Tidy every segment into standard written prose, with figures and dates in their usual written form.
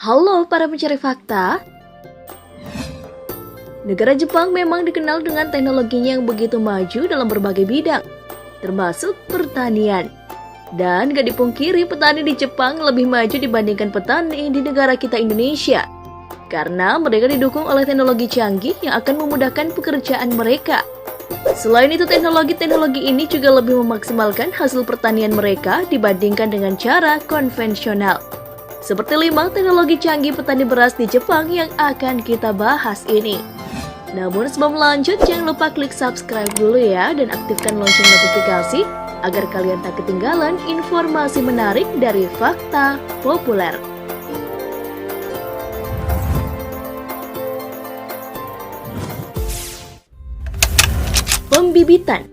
Halo para pencari fakta. Negara Jepang memang dikenal dengan teknologinya yang begitu maju dalam berbagai bidang, termasuk pertanian. Dan gak dipungkiri petani di Jepang lebih maju dibandingkan petani di negara kita Indonesia. Karena mereka didukung oleh teknologi canggih yang akan memudahkan pekerjaan mereka. Selain itu, teknologi ini juga lebih memaksimalkan hasil pertanian mereka dibandingkan dengan cara konvensional. Seperti 5 teknologi canggih petani beras di Jepang yang akan kita bahas ini. Namun sebelum lanjut, jangan lupa klik subscribe dulu ya dan aktifkan lonceng notifikasi agar kalian tak ketinggalan informasi menarik dari Fakta Populer. Pembibitan.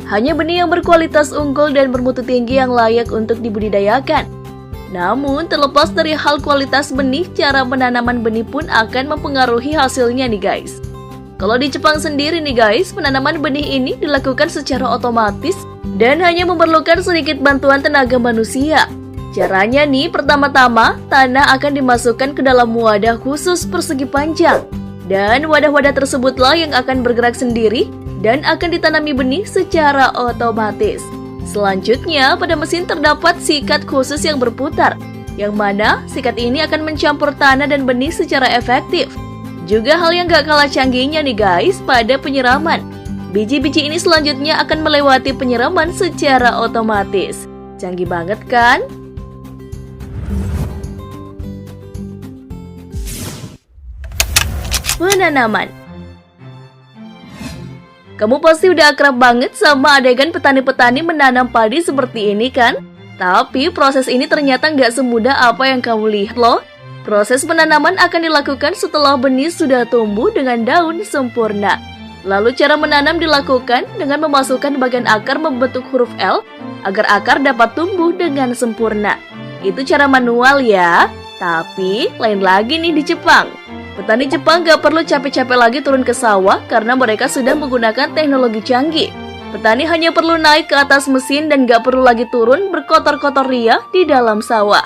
Hanya benih yang berkualitas unggul dan bermutu tinggi yang layak untuk dibudidayakan. Namun, terlepas dari hal kualitas benih, cara penanaman benih pun akan mempengaruhi hasilnya nih guys. Kalau di Jepang sendiri nih guys, penanaman benih ini dilakukan secara otomatis dan hanya memerlukan sedikit bantuan tenaga manusia. Caranya nih, pertama-tama tanah akan dimasukkan ke dalam wadah khusus persegi panjang. Dan wadah-wadah tersebutlah yang akan bergerak sendiri dan akan ditanami benih secara otomatis. Selanjutnya, pada mesin terdapat sikat khusus yang berputar, yang mana sikat ini akan mencampur tanah dan benih secara efektif. Juga hal yang gak kalah canggihnya nih guys, pada penyiraman. Biji-biji ini selanjutnya akan melewati penyiraman secara otomatis. Canggih banget kan? Penanaman. Kamu pasti udah akrab banget sama adegan petani-petani menanam padi seperti ini kan? Tapi proses ini ternyata nggak semudah apa yang kamu lihat loh. Proses penanaman akan dilakukan setelah benih sudah tumbuh dengan daun sempurna. Lalu cara menanam dilakukan dengan memasukkan bagian akar membentuk huruf L agar akar dapat tumbuh dengan sempurna. Itu cara manual ya. Tapi lain lagi nih di Jepang. Petani Jepang gak perlu capek-capek lagi turun ke sawah karena mereka sudah menggunakan teknologi canggih. Petani hanya perlu naik ke atas mesin dan gak perlu lagi turun berkotor-kotor ria di dalam sawah.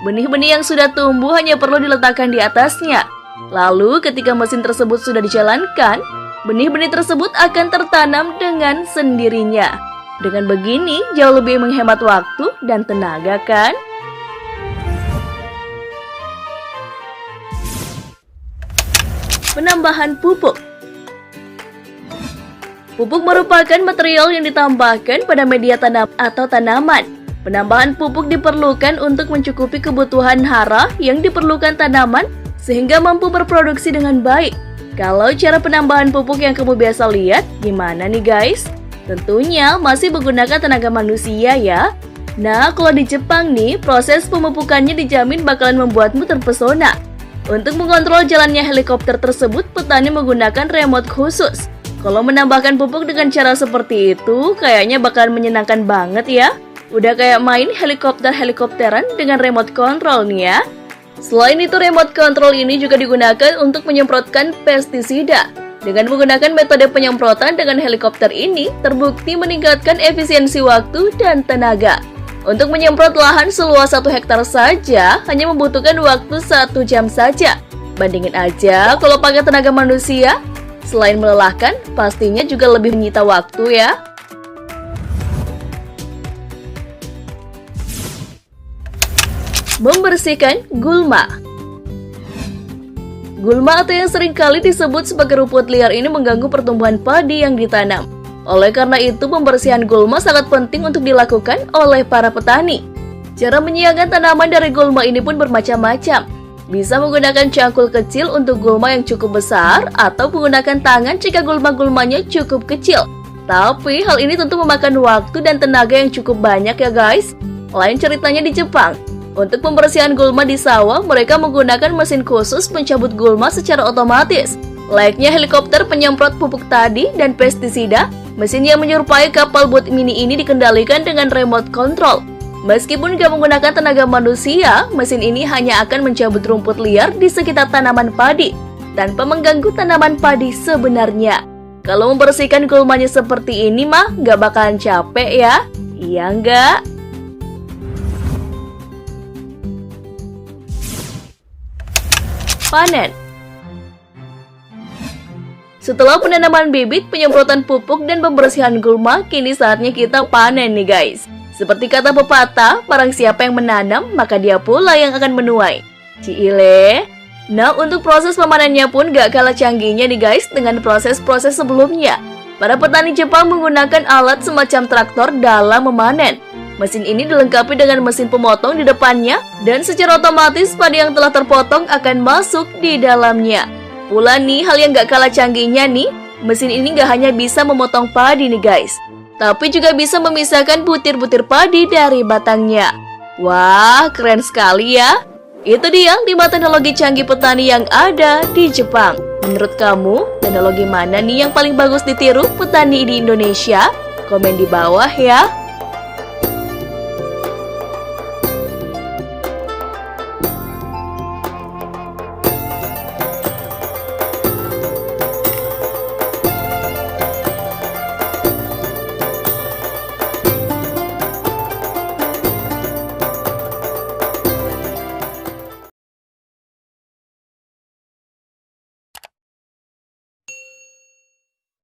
Benih-benih yang sudah tumbuh hanya perlu diletakkan di atasnya. Lalu ketika mesin tersebut sudah dijalankan, benih-benih tersebut akan tertanam dengan sendirinya. Dengan begini jauh lebih menghemat waktu dan tenaga kan? Penambahan pupuk. Pupuk merupakan material yang ditambahkan pada media tanam atau tanaman. Penambahan pupuk diperlukan untuk mencukupi kebutuhan hara yang diperlukan tanaman sehingga mampu berproduksi dengan baik. Kalau cara penambahan pupuk yang kamu biasa lihat, gimana nih guys? Tentunya masih menggunakan tenaga manusia ya. Nah, kalau di Jepang nih, proses pemupukannya dijamin bakalan membuatmu terpesona. Untuk mengontrol jalannya helikopter tersebut, petani menggunakan remote khusus. Kalau menambahkan pupuk dengan cara seperti itu, kayaknya bakalan menyenangkan banget ya. Udah kayak main helikopter-helikopteran dengan remote control nih ya. Selain itu, remote control ini juga digunakan untuk menyemprotkan pestisida. Dengan menggunakan metode penyemprotan dengan helikopter ini, terbukti meningkatkan efisiensi waktu dan tenaga. Untuk menyemprot lahan seluas 1 hektar saja hanya membutuhkan waktu 1 jam saja. Bandingin aja kalau pakai tenaga manusia, selain melelahkan, pastinya juga lebih menyita waktu ya. Membersihkan gulma. Gulma atau yang seringkali disebut sebagai rumput liar ini mengganggu pertumbuhan padi yang ditanam. Oleh karena itu, pembersihan gulma sangat penting untuk dilakukan oleh para petani. Cara menyiangkan tanaman dari gulma ini pun bermacam-macam. Bisa menggunakan cangkul kecil untuk gulma yang cukup besar, atau menggunakan tangan jika gulma-gulmanya cukup kecil. Tapi hal ini tentu memakan waktu dan tenaga yang cukup banyak ya guys. Lain ceritanya di Jepang. Untuk pembersihan gulma di sawah, mereka menggunakan mesin khusus pencabut gulma secara otomatis. Layaknya helikopter penyemprot pupuk tadi dan pestisida, mesin yang menyerupai kapal bot mini ini dikendalikan dengan remote control. Meskipun gak menggunakan tenaga manusia, mesin ini hanya akan mencabut rumput liar di sekitar tanaman padi, tanpa mengganggu tanaman padi sebenarnya. Kalau membersihkan gulmanya seperti ini mah gak bakalan capek ya? Iya nggak? panen. Setelah penanaman bibit, penyemprotan pupuk, dan pembersihan gulma, kini saatnya kita panen nih guys. Seperti kata pepatah, barang siapa yang menanam, maka dia pula yang akan menuai. Ciile. Nah, untuk proses pemanennya pun gak kalah canggihnya nih guys dengan proses-proses sebelumnya. Para petani Jepang menggunakan alat semacam traktor dalam memanen. Mesin ini dilengkapi dengan mesin pemotong di depannya dan secara otomatis padi yang telah terpotong akan masuk di dalamnya. Pula nih, hal yang gak kalah canggihnya nih, mesin ini gak hanya bisa memotong padi nih guys, tapi juga bisa memisahkan butir-butir padi dari batangnya. Wah, keren sekali ya. Itu dia 5 teknologi canggih petani yang ada di Jepang. Menurut kamu, teknologi mana nih yang paling bagus ditiru petani di Indonesia? Komen di bawah ya.